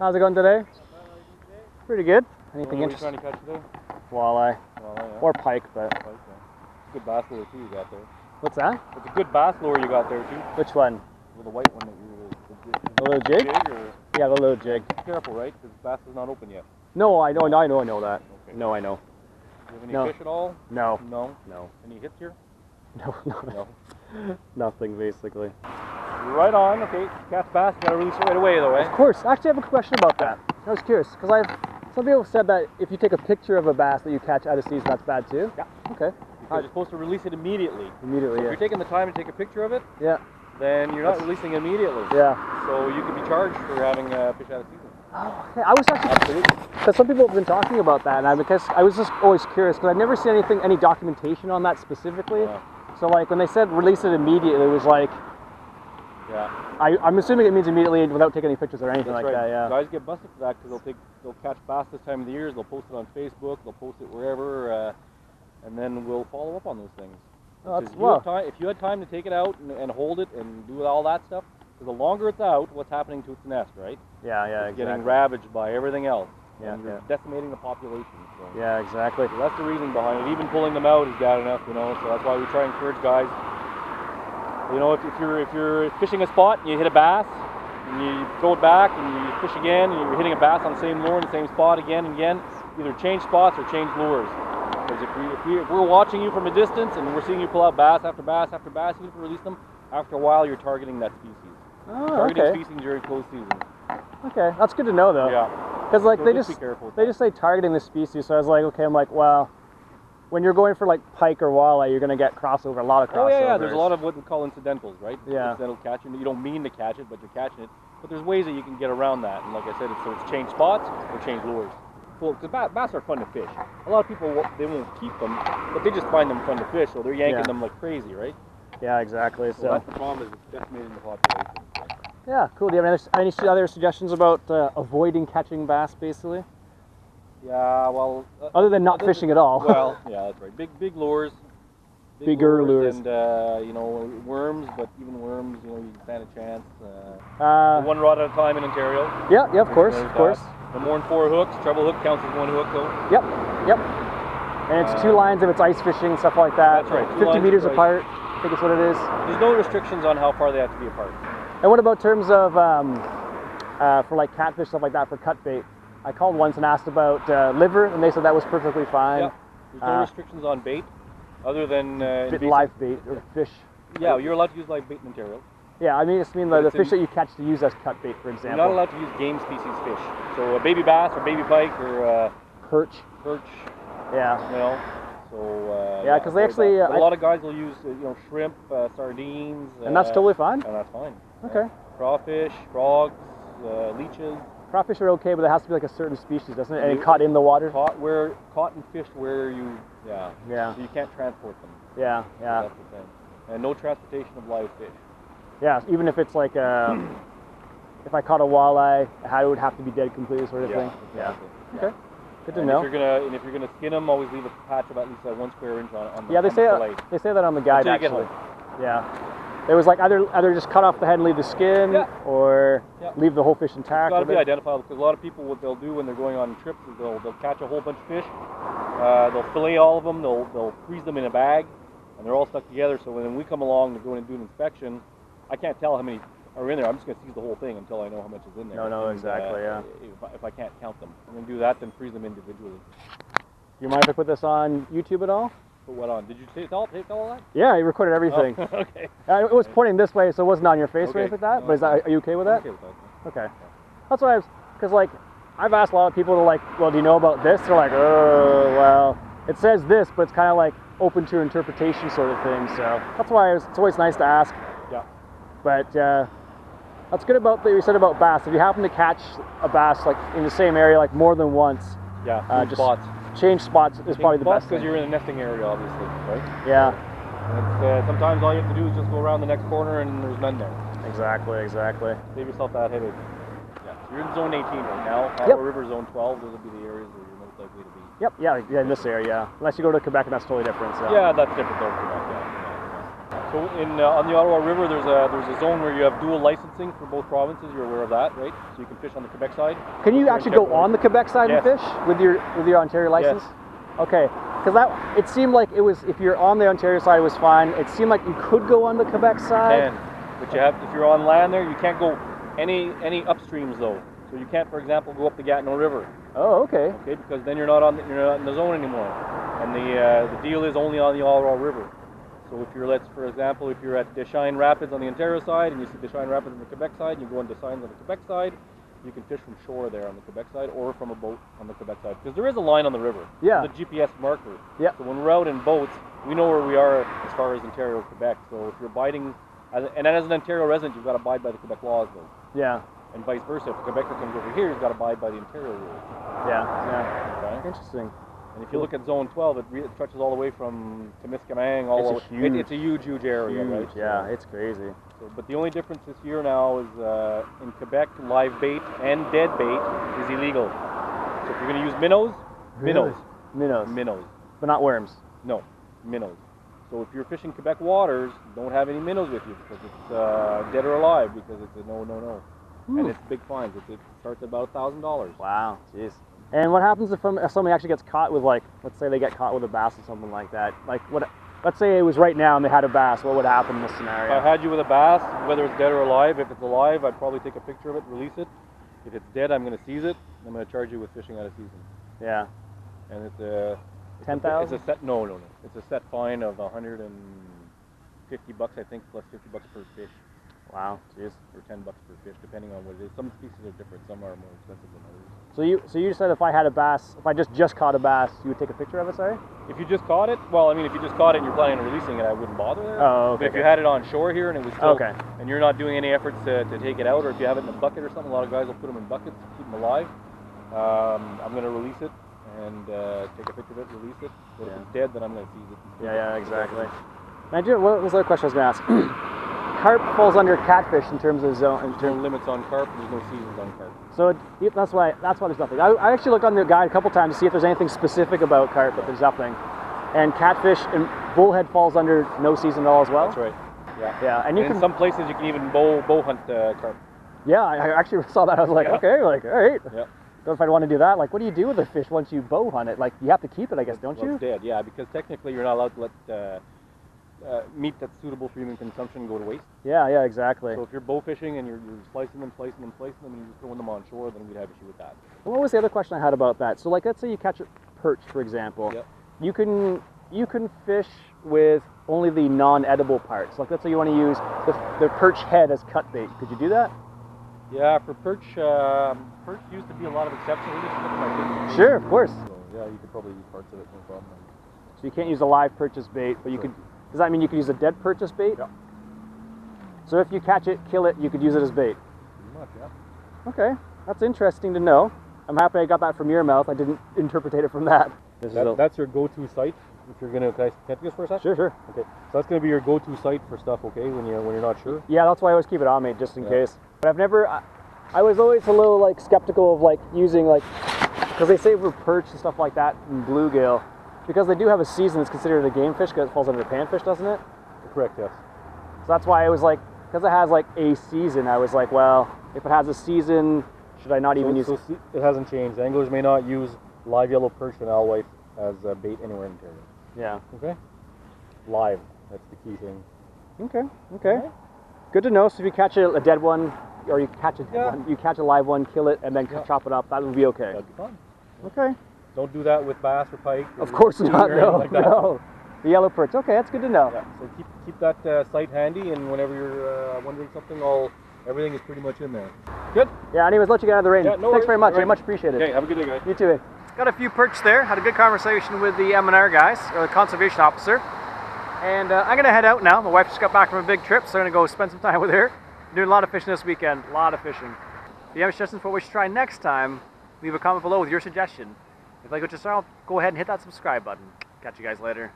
How's it going today? Pretty good. Anything What are interesting? you trying to catch today? Walleye. Walleye, yeah. Or pike, but... Pike, yeah. It's a good bass lure too you got there. What's that? It's a good bass lure you got there too. Which one? With the white one that you The little jig? or... Yeah, the little jig. Be careful, right? Because the bass is not open yet. No, I know that. Okay. No, I know. Do you have any fish at all? No. No? No. Any hits here? No. Nothing, basically. Right on. Okay. Catch bass. You gotta release it right away though, eh? Of course. Actually, I have a question about that. I was curious, because some people have said that if you take a picture of a bass that you catch out of season, that's bad too? Yeah. Okay. Because you're supposed to release it immediately. Immediately, so yeah. if you're taking the time to take a picture of it, Yeah. then you're not releasing it immediately. Yeah. So you could be charged for having fish out of season. Oh, okay. I was actually, because some people have been talking about that, and I was just always curious, because I've never seen any documentation on that specifically. Yeah. So like when they said release it immediately, it was like, yeah. I'm assuming it means immediately without taking any pictures or anything That's like right. that. Yeah. Guys get busted for that because they'll catch bass this time of the year. They'll post it on Facebook. They'll post it wherever, and then we'll follow up on those things. Oh, If you had time to take it out and hold it and do all that stuff, because the longer it's out, what's happening to its nest, right? Yeah, It's exactly. getting ravaged by everything else. Yeah, and you're decimating the population. So. Yeah, exactly. So that's the reason behind it. Even pulling them out is bad enough, you know. So that's why we try and encourage guys. You know, if you're fishing a spot and you hit a bass, and you throw it back and you fish again, and you're hitting a bass on the same lure in the same spot again and again, either change spots or change lures. Because if we're watching you from a distance and we're seeing you pull out bass after bass after bass, even if you release them, after a while you're targeting that species. Oh, Targeting okay. species during close season. Okay, that's good to know though. Yeah. Because like So they just just be careful with they that. just say targeting the species, so I was like, okay, I'm like, well, when you're going for like pike or walleye, you're gonna get crossover, a lot of crossovers. Oh yeah, there's a lot of what we call incidentals, right? Yeah. Incidental catching. You don't mean to catch it, but you're catching it. But there's ways that you can get around that. And like I said, it's change spots or change lures. Cool, because bass are fun to fish. A lot of people, they won't keep them, but they just find them fun to fish, so they're yanking them like crazy, right? Yeah, exactly. So that's the problem, is it's decimating the population. yeah, cool. Do you have any other suggestions about avoiding catching bass, basically? Yeah, well... Other than not fishing at all. Well, yeah, that's right. Big lures. Bigger lures. And, you know, worms, but even worms, you know, you can stand a chance. One rod at a time in Ontario. Yeah, of course, of course. No more than 4 hooks. Treble hook counts as 1 hook, though. Yep. And it's 2 lines if it's ice fishing, stuff like that. That's right. 50 meters apart, I think is what it is. There's no restrictions on how far they have to be apart. And what about terms of, for like catfish, stuff like that, for cut bait? I called once and asked about liver, and they said that was perfectly fine. Yeah. There's no restrictions on bait, other than live bait or fish. Yeah, you're allowed to use live bait in Ontario. Yeah, I mean, the fish that you catch to use as cut bait, for example. You're not allowed to use game species fish. So a baby bass or baby pike or perch. Yeah. You know. So yeah, because they actually a lot of guys will use shrimp, sardines. And that's totally fine. And that's fine. Okay. Crawfish, frogs, leeches. Crawfish are okay, but it has to be like a certain species, doesn't it? And caught in the water. Caught and fished where you. Yeah. Yeah. So you can't transport them. Yeah. Yeah. So that's the thing. And no transportation of live fish. Yeah, even if it's like if I caught a walleye, it would have to be dead completely, sort of thing. Exactly. Yeah. Okay. Good to know. If you're gonna skin them, always leave a patch of at least 1 square inch on the Yeah, they say that on the guide actually. Yeah. It was like either just cut off the head and leave the skin, or leave the whole fish intact. It's got to be identifiable, because a lot of people, what they'll do when they're going on trips is they'll catch a whole bunch of fish, they'll fillet all of them, they'll freeze them in a bag, and they're all stuck together. So when we come along to go in and do an inspection, I can't tell how many are in there. I'm just going to seize the whole thing until I know how much is in there. No, exactly, yeah. If I can't count them, I'm going to do that, then freeze them individually. Do you mind if I put this on YouTube at all? Put what on? Did you take all that? Yeah, I recorded everything. Oh, okay. It was pointing this way, so it wasn't on your face or anything like that. But are you okay with that? I'm okay with that. Okay. That's why because like I've asked a lot of people to like, well, do you know about this? They're like, oh, well, it says this, but it's kind of like open to interpretation sort of thing. So that's why it's always nice to ask. Yeah. But that's good about that you said about bass. If you happen to catch a bass like in the same area like more than once, just spots. Change spots is probably the best thing. Because you're in a nesting area, obviously, right? Yeah. And sometimes all you have to do is just go around the next corner and there's none there. Exactly. Save yourself that headache. Yeah. So you're in zone 18 right now. Colorado River zone 12, those will be the areas where you're most likely to be. Yep, yeah, in this area, yeah. Unless you go to Quebec, and that's totally different. So. Yeah, that's different though, Quebec, yeah. So on the Ottawa River, there's a zone where you have dual licensing for both provinces. You're aware of that, right? So you can fish on the Quebec side. Can you actually go on the Quebec side and fish with your Ontario license? Yes. Okay, because it seemed like it was, if you're on the Ontario side, it was fine. It seemed like you could go on the Quebec side. But if you're on land there, you can't go any upstreams though. So you can't, for example, go up the Gatineau River. Oh, okay. Okay, because then you're not in the zone anymore. And the deal is only on the Ottawa River. So if you're, for example, if you're at Deschines Rapids on the Ontario side and you see Deschines Rapids on the Quebec side, and you go into Deschines on the Quebec side, you can fish from shore there on the Quebec side or from a boat on the Quebec side. Because there is a line on the river. Yeah. There's a GPS marker. Yeah. So when we're out in boats, we know where we are as far as Ontario, Quebec. So if you're abiding, as an Ontario resident, you've got to abide by the Quebec laws though. Yeah. And vice versa. If a Quebecer comes over here, he's got to abide by the Ontario rules. Yeah. Okay? Interesting. And if you look at Zone 12, it stretches all the way from Temiskaming all the way. It's a huge area, right? Yeah, it's crazy. So, but the only difference this year now is in Quebec, live bait and dead bait is illegal. So if you're going to use minnows, minnows. But not worms. No, minnows. So if you're fishing Quebec waters, don't have any minnows with you because it's dead or alive, because it's a no. And it's big fines. It starts at about $1,000. Wow, jeez. And what happens if somebody actually gets caught with, like, let's say they get caught with a bass or something like that? Like, let's say it was right now and they had a bass, what would happen in this scenario? If I had you with a bass, whether it's dead or alive, if it's alive, I'd probably take a picture of it, release it. If it's dead, I'm going to seize it. I'm going to charge you with fishing out of season. Yeah. And it's a... 10,000? It's a set, no. It's a set fine of $150, I think, plus $50 per fish. Wow, jeez. Or $10 per fish, depending on what it is. Some species are different. Some are more expensive than others. So you said if I had a bass, if I just caught a bass, you would take a picture of it, sorry? If you just caught it, well, I mean, if you just caught it and you're planning on releasing it, I wouldn't bother there. Oh, okay. But if you had it on shore here and it was still, and you're not doing any efforts to take it out, or if you have it in a bucket or something, a lot of guys will put them in buckets to keep them alive. I'm going to release it and take a picture of it, release it. But if it's dead, then I'm going to seize it. Yeah, exactly. What was the other question I was going to ask? Carp falls under catfish in terms of zone. There's no limits on carp. There's no seasons on carp. So that's why there's nothing. I actually looked on the guide a couple times to see if there's anything specific about carp, but there's nothing. And catfish and bullhead falls under no season at all as well. That's right. Yeah. Yeah, and in some places you can even bow hunt carp. Yeah, I actually saw that. I was like, okay, like all right. Yeah. Don't know if I'd want to do that. Like, what do you do with the fish once you bow hunt it? Like, you have to keep it, I guess, don't you? It's dead. Yeah, because technically you're not allowed to let meat that's suitable for human consumption go to waste. Yeah, exactly. So if you're bow fishing and you're slicing them, and you're just throwing them on shore, then we'd have issue with that. What was the other question I had about that? So, like, let's say you catch a perch, for example. Yep. You can fish with only the non-edible parts. Like, let's say you want to use the perch head as cut bait. Could you do that? Yeah, for perch used to be a lot of exceptions. Sure, of course. So, yeah, you could probably use parts of it, no problem. So you can't use a live perch as bait, but you could. Does that mean you could use a dead perch as bait? Yeah. So if you catch it, kill it, you could use it as bait? Pretty much, yeah. Okay, that's interesting to know. I'm happy I got that from your mouth. I didn't interpret it from that. That's your go-to site. If you're gonna, can I take this for a second? Sure. Okay, so that's gonna be your go-to site for stuff. Okay, when you're not sure. Yeah, that's why I always keep it on me, just in case. But I've never. I was always a little like skeptical of like using like, because they say for perch and stuff like that and bluegill, because they do have a season that's considered a game fish because it falls under panfish, doesn't it? Correct. Yes. So that's why I was like, because it has like a season, I was like, well, if it has a season, should I not even use it? So it hasn't changed. Anglers may not use live yellow perch and alewife as bait anywhere in Ontario. Yeah. Okay. Live. That's the key thing. Okay. Right. Good to know. So if you catch a dead one, or you catch a dead one, you catch a live one, kill it, and then chop it up, that would be okay. That'd be fine. Okay. Don't do that with bass or pike. Of course not. No. The yellow perch. Okay, that's good to know. Yeah. So keep that site handy, and whenever you're wondering something, everything is pretty much in there. Good. Yeah. Anyways, let you get out of the rain. Yeah, no Thanks very much. Right. I much appreciate it. Okay. Have a good day, guys. You too. Got a few perch there. Had a good conversation with the M&R guys, or the conservation officer. And I'm gonna head out now. My wife just got back from a big trip, so I'm gonna go spend some time with her. Doing a lot of fishing this weekend. A lot of fishing. If you have suggestions for what we should try next time, leave a comment below with your suggestion. If you like what you saw, go ahead and hit that subscribe button. Catch you guys later.